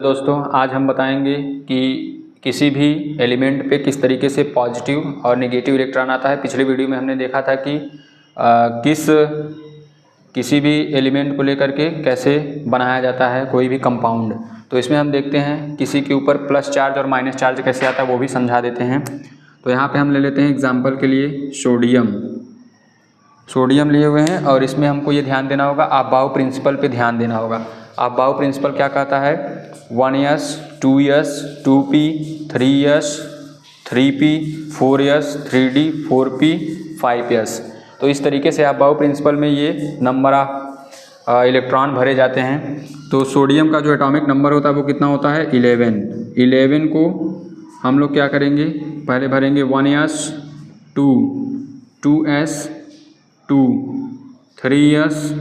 दोस्तों आज हम बताएंगे कि किसी भी एलिमेंट पे किस तरीके से पॉजिटिव और नेगेटिव इलेक्ट्रॉन आता है। पिछले वीडियो में हमने देखा था कि किसी भी एलिमेंट को लेकर के कैसे बनाया जाता है कोई भी कंपाउंड। तो इसमें हम देखते हैं किसी के ऊपर प्लस चार्ज और माइनस चार्ज कैसे आता है वो भी समझा देते हैं। तो यहाँ पे हम ले लेते हैं एग्जाम्पल के लिए सोडियम लिए हुए हैं और इसमें हमको ये ध्यान देना होगा, अबाव प्रिंसिपल पे ध्यान देना होगा। अबाव प्रिंसिपल क्या कहता है? 1s 2s 2p 3s 3p 4s 3d 4p 5s। तो इस तरीके से अबाव प्रिंसिपल में ये नंबर ऑफ इलेक्ट्रॉन भरे जाते हैं। तो सोडियम का जो एटॉमिक नंबर होता है वो कितना होता है? 11 को हम लोग क्या करेंगे, पहले भरेंगे 1s 2 2s 2 3s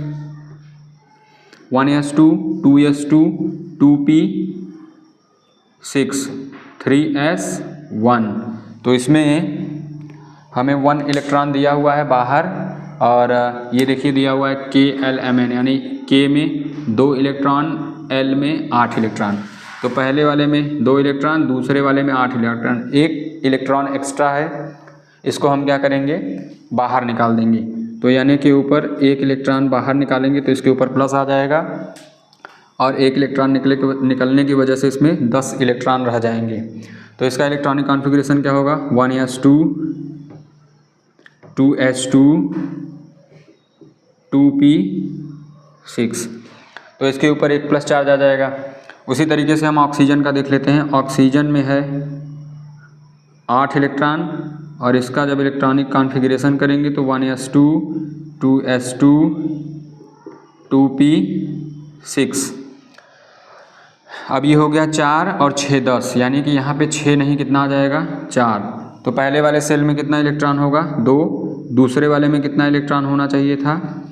1s 2 2s 2 2p 6 3s 1। तो इसमें हमें 1 इलेक्ट्रॉन दिया हुआ है बाहर और ये देखिए दिया हुआ है KLMn, यानी K में 2 इलेक्ट्रॉन, L में 8 इलेक्ट्रॉन। तो पहले वाले में 2 इलेक्ट्रॉन, दूसरे वाले में 8 इलेक्ट्रॉन, 1 इलेक्ट्रॉन एक्स्ट्रा है, इसको हम क्या करेंगे, बाहर निकाल देंगे। तो यानी कि ऊपर 1 इलेक्ट्रॉन बाहर निकालेंगे तो इसके ऊपर प्लस आ जाएगा और 1 इलेक्ट्रॉन निकलने की वजह से इसमें 10 इलेक्ट्रॉन रह जाएंगे। तो इसका इलेक्ट्रॉनिक कॉन्फ़िगरेशन क्या होगा? 1s2 2s2 2p6। तो इसके ऊपर 1 प्लस चार्ज आ जाएगा। उसी तरीके से हम ऑक्सीजन का देख लेते हैं। ऑक्सीजन में है 8 इलेक्ट्रॉन और इसका जब इलेक्ट्रॉनिक कॉन्फ़िगरेशन करेंगे तो 1s2 2s2 2p6। अब ये हो गया 4 और 6 10, यानी कि यहाँ पे 6 नहीं, कितना आ जाएगा? 4। तो पहले वाले सेल में कितना इलेक्ट्रॉन होगा? 2। दूसरे वाले में कितना इलेक्ट्रॉन होना चाहिए था?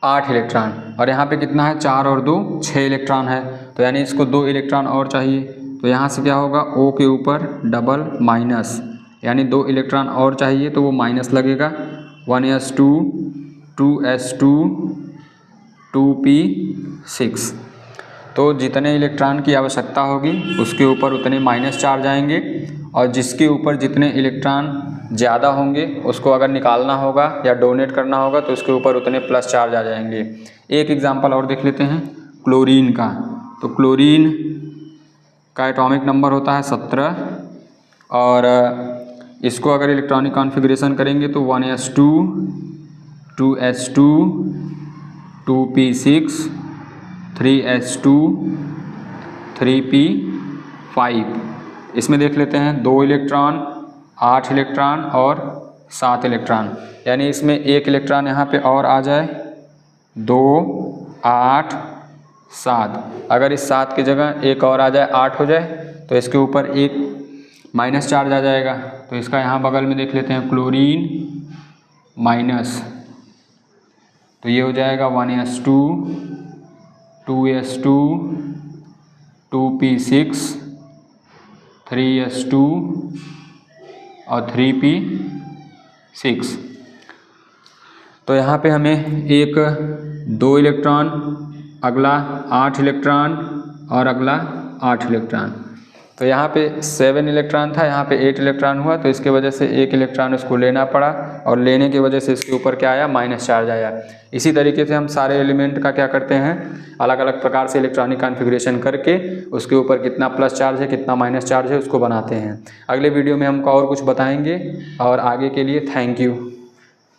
8 इलेक्ट्रॉन। और यहाँ पे कितना है? 4 और 2 6 इलेक्ट्रॉन है। तो यानी इसको 2 इलेक्ट्रॉन और चाहिए। तो यहाँ से क्या होगा? O के ऊपर डबल माइनस, यानी 2 इलेक्ट्रॉन और चाहिए तो वो माइनस लगेगा। 1s2 2s2 2p6। तो जितने इलेक्ट्रॉन की आवश्यकता होगी उसके ऊपर उतने माइनस चार्ज आएंगे और जिसके ऊपर जितने इलेक्ट्रॉन ज़्यादा होंगे उसको अगर निकालना होगा या डोनेट करना होगा तो उसके ऊपर उतने प्लस चार्ज आ जाएंगे। एक एग्जांपल और देख लेते हैं क्लोरीन का। तो क्लोरीन का एटॉमिक नंबर होता है 17 और इसको अगर इलेक्ट्रॉनिक कॉन्फ़िगरेशन करेंगे तो 1s2 2s2 2p6 3s2 3p5। इसमें देख लेते हैं 2 इलेक्ट्रॉन 8 इलेक्ट्रॉन और 7 इलेक्ट्रॉन, यानी इसमें 1 इलेक्ट्रॉन यहाँ पे और आ जाए, 2 8 7। अगर इस 7 की जगह 1 और आ जाए 8 हो जाए तो इसके ऊपर 1 माइनस चार्ज आ जाएगा। तो इसका यहाँ बगल में देख लेते हैं क्लोरीन माइनस, तो ये हो जाएगा 1s2 2s2 2p6 3s2 और 3p6। तो यहाँ पे हमें 2 इलेक्ट्रॉन, अगला 8 इलेक्ट्रॉन और अगला 8 इलेक्ट्रॉन। तो यहाँ पे 7 इलेक्ट्रॉन था, यहाँ पे 8 इलेक्ट्रॉन हुआ तो इसके वजह से 1 इलेक्ट्रॉन उसको लेना पड़ा और लेने की वजह से इसके ऊपर क्या आया? माइनस चार्ज आया। इसी तरीके से हम सारे एलिमेंट का क्या करते हैं, अलग अलग प्रकार से इलेक्ट्रॉनिक कॉन्फ़िगरेशन करके उसके ऊपर कितना प्लस चार्ज है कितना माइनस चार्ज है उसको बनाते हैं। अगले वीडियो में हमको और कुछ बताएंगे और आगे के लिए थैंक यू।